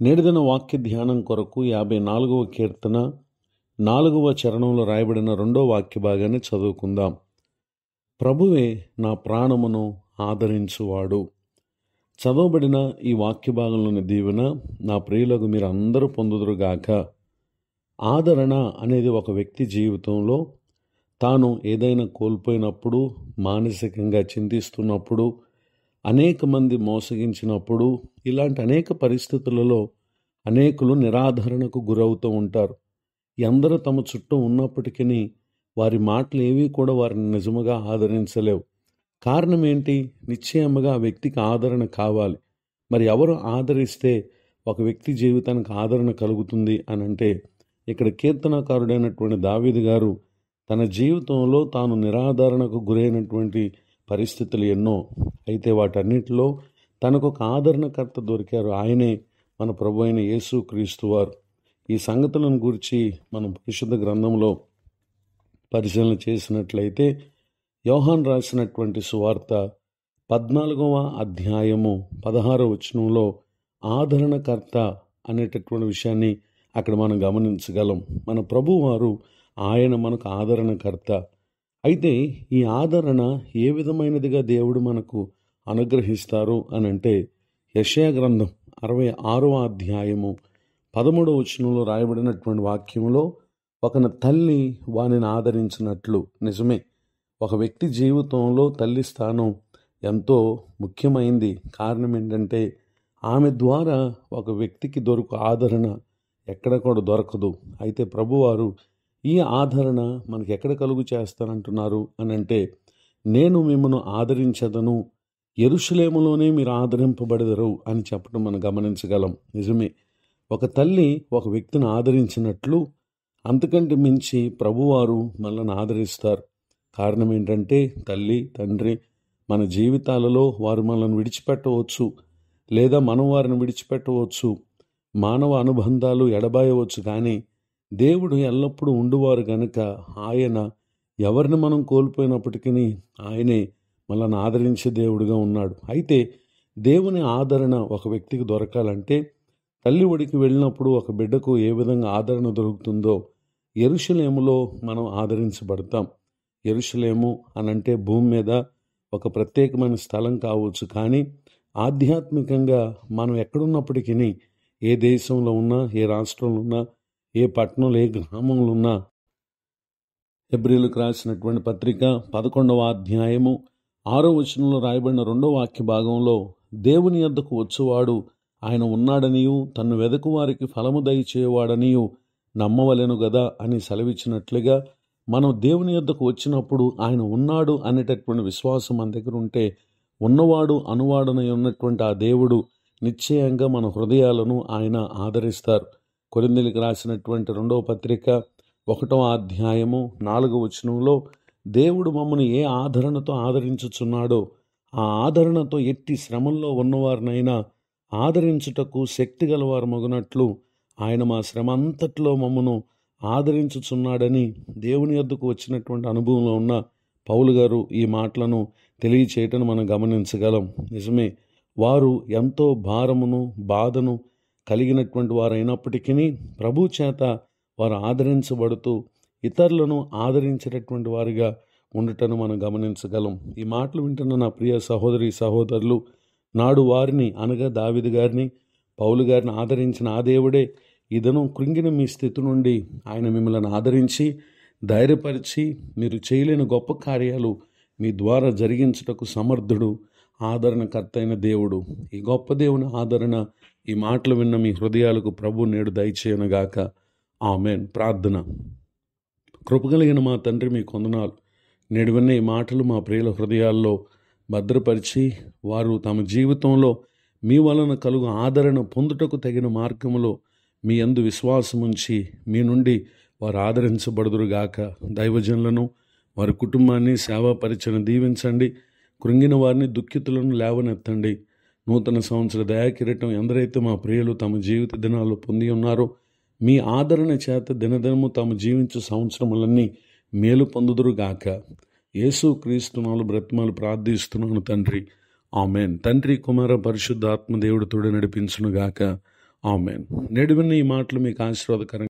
నేటిదిన వాక్య ధ్యానం కొరకు 54వ కీర్తన 4వ చరణంలో రాయబడిన 2వ వాక్య భాగాన్ని చదువుకుందాం. ప్రభువే నా ప్రాణమును ఆదరించువాడు. చదవబడిన ఈ వాక్య భాగంలోని దీవెన నా ప్రియులకు మీరు అందరూ పొందుదురుగాక. ఆదరణ అనేది ఒక వ్యక్తి జీవితంలో తాను ఏదైనా కోల్పోయినప్పుడు, మానసికంగా చింతిస్తున్నప్పుడు, అనేక మంది మోసగించినప్పుడు, ఇలాంటి అనేక పరిస్థితులలో అనేకులు నిరాదరణకు గురవుతూ ఉంటారు. ఎందరూ తమ చుట్టూ ఉన్నప్పటికీ వారి మాటలు ఏవి కూడా వారిని నిజముగా ఆదరించలేవు. కారణం ఏంటి? నిశ్చయముగా ఆ వ్యక్తికి ఆదరణ కావాలి. మరి ఎవరు ఆదరిస్తే ఒక వ్యక్తి జీవితానికి ఆదరణ కలుగుతుంది అని అంటే, ఇక్కడ కీర్తనకారుడైనటువంటి దావీదు గారు తన జీవితంలో తాను నిరాదరణకు గురైనటువంటి పరిస్థితులు ఎన్నో. అయితే వాటన్నిటిలో తనకు ఒక ఆదరణకర్త దొరికారు. ఆయనే మన ప్రభు అయిన యేసు క్రీస్తు వారు. ఈ సంగతులను గురించి మనం పరిశుద్ధ గ్రంథంలో పరిశీలన చేసినట్లయితే యోహాను రాసినటువంటి సువార్త 14వ అధ్యాయము 16వ వచనంలో ఆదరణకర్త అనేటటువంటి విషయాన్ని అక్కడ మనం గమనించగలం. మన ప్రభువారు ఆయన మనకు ఆదరణకర్త. అయితే ఈ ఆదరణ ఏ విధమైనదిగా దేవుడు మనకు అనుగ్రహిస్తారు అని అంటే, యెషయా గ్రంథం 66వ అధ్యాయము 13వ వచనంలో రాయబడినటువంటి వాక్యంలో ఒక తల్లి వానిని ఆదరించినట్లు. నిజమే, ఒక వ్యక్తి జీవితంలో తల్లి స్థానం ఎంతో ముఖ్యమైంది. కారణం ఏంటంటే ఆమె ద్వారా ఒక వ్యక్తికి దొరుకు ఆదరణ ఎక్కడ కూడా దొరకదు. అయితే ప్రభువారు ఈ ఆదరణ మనకి ఎక్కడ కలుగు చేస్తానంటున్నారు అని అంటే, నేను మిమ్మల్ని ఆదరించదను, యెరూషలేములోనే మీరు ఆదరింపబడెదరు అని చెప్పడం మనం గమనించగలం. నిజమే, ఒక తల్లి ఒక వ్యక్తిని ఆదరించినట్లు అంతకంటే మించి ప్రభువారు మనల్ని ఆదరిస్తారు. కారణం ఏంటంటే తల్లి తండ్రి మన జీవితాలలో వారు మనల్ని విడిచిపెట్టవచ్చు, లేదా మనం వారిని విడిచిపెట్టవచ్చు. మానవ అనుబంధాలు ఎడబాయవచ్చు, కానీ దేవుడు ఎల్లప్పుడూ ఉండువారు గనుక ఆయన ఎవరిని మనం కోల్పోయినప్పటికీ ఆయనే మనల్ని ఆదరించే దేవుడుగా ఉన్నాడు. అయితే దేవుని ఆదరణ ఒక వ్యక్తికి దొరకాలంటే తల్లి ఒడికి వెళ్ళినప్పుడు ఒక బిడ్డకు ఏ విధంగా ఆదరణ దొరుకుతుందో యెరూషలేములో మనం ఆదరించబడతాం. యెరూషలేము అనంటే భూమి మీద ఒక ప్రత్యేకమైన స్థలం కావచ్చు, కానీ ఆధ్యాత్మికంగా మనం ఎక్కడున్నప్పటికీ, ఏ దేశంలో ఉన్నా, ఏ రాష్ట్రంలో ఉన్నా, ఏ పట్టణంలో ఏ గ్రామంలో ఉన్నా, హెబ్రీయులకు రాసినటువంటి పత్రిక 11వ అధ్యాయము 6వ వచనంలో రాయబడిన 2వ వాక్య భాగంలో దేవుని యొద్దకు వచ్చువాడు ఆయన ఉన్నాడనియు తన్ను వెదకు వారికి ఫలము దయచేవాడనియు నమ్మవలెను గదా అని సెలవిచ్చినట్లుగా, మనం దేవుని యొద్దకు వచ్చినప్పుడు ఆయన ఉన్నాడు అనేటటువంటి విశ్వాసం మన దగ్గర ఉంటే, ఉన్నవాడు అనువాడనై ఉన్నటువంటి ఆ దేవుడు నిశ్చయంగా మన హృదయాలను ఆయన ఆదరిస్తారు. కొరింథీయులకు రాసినటువంటి 2వ పత్రిక 1వ అధ్యాయము 4వ వచనంలో దేవుడు మమ్మల్ని ఏ ఆదరణతో ఆదరించుచున్నాడో ఆ ఆదరణతో ఎట్టి శ్రమల్లో ఉన్నవారినైనా ఆదరించుటకు శక్తి గలవారు మగునట్లు ఆయన మా శ్రమ అంతట్లో మమ్మను ఆదరించుచున్నాడని దేవుని యొద్దకు వచ్చినటువంటి అనుభవంలో ఉన్న పౌలు గారు ఈ మాటలను తెలియచేయటం మనం గమనించగలం. నిజమే, వారు ఎంతో భారమును బాధను కలిగినటువంటి వారైనప్పటికీ ప్రభు చేత వారు ఆదరించబడుతూ ఇతరులను ఆదరించేటటువంటి వారిగా ఉండటను మనం గమనించగలం. ఈ మాటలు వింటున్న నా ప్రియ సహోదరి సహోదరులు, నాడు వారిని అనగా దావీదు గారిని, పౌలు గారిని ఆదరించిన ఆ దేవుడే ఇదను కృంగిన మీ స్థితి నుండి ఆయన మిమ్మల్ని ఆదరించి ధైర్యపరిచి మీరు చేయలేని గొప్ప కార్యాలు మీ ద్వారా జరిగించుటకు సమర్థుడు, ఆదరణకర్త అయిన దేవుడు. ఈ గొప్ప దేవుని ఆదరణ ఈ మాటలు విన్న మీ హృదయాలకు ప్రభు నేడు దయచేయనుగాక. ఆమేన్. ప్రార్థన. కృపగలిగిన మా తండ్రి, మీ కొందనాలు. నేడు విన్న ఈ మాటలు మా ప్రియుల హృదయాల్లో భద్రపరిచి వారు తమ జీవితంలో మీ వలన కలుగు ఆదరణ పొందుటకు తగిన మార్గములో మీ యందు విశ్వాసముంచి మీ నుండి వారు ఆదరించబడుదురుగాక. దైవజనులను వారి కుటుంబాన్ని సేవా పరిచయం దీవించండి. కృంగిన వారిని దుఃఖితులను లేవనెత్తండి. నూతన సంవత్సర దయాకిరీటం ఎందరైతే మా ప్రియులు తమ జీవిత దినాల్లో పొంది ఉన్నారో మీ ఆదరణ చేత దినదినము తాము జీవించు సంవత్సరములన్నీ మేలు పొందుదురుగాక. యేసు క్రీస్తు నామములో బ్రతిమాలు ప్రార్థిస్తున్నాను తండ్రి. ఆమేన్. తండ్రి కుమార పరిశుద్ధాత్మ దేవుడు తోడు నడిపించునుగాక. ఆమేన్. నేడు విన్న ఈ మాటలు మీకు ఆశీర్వాదకరంగా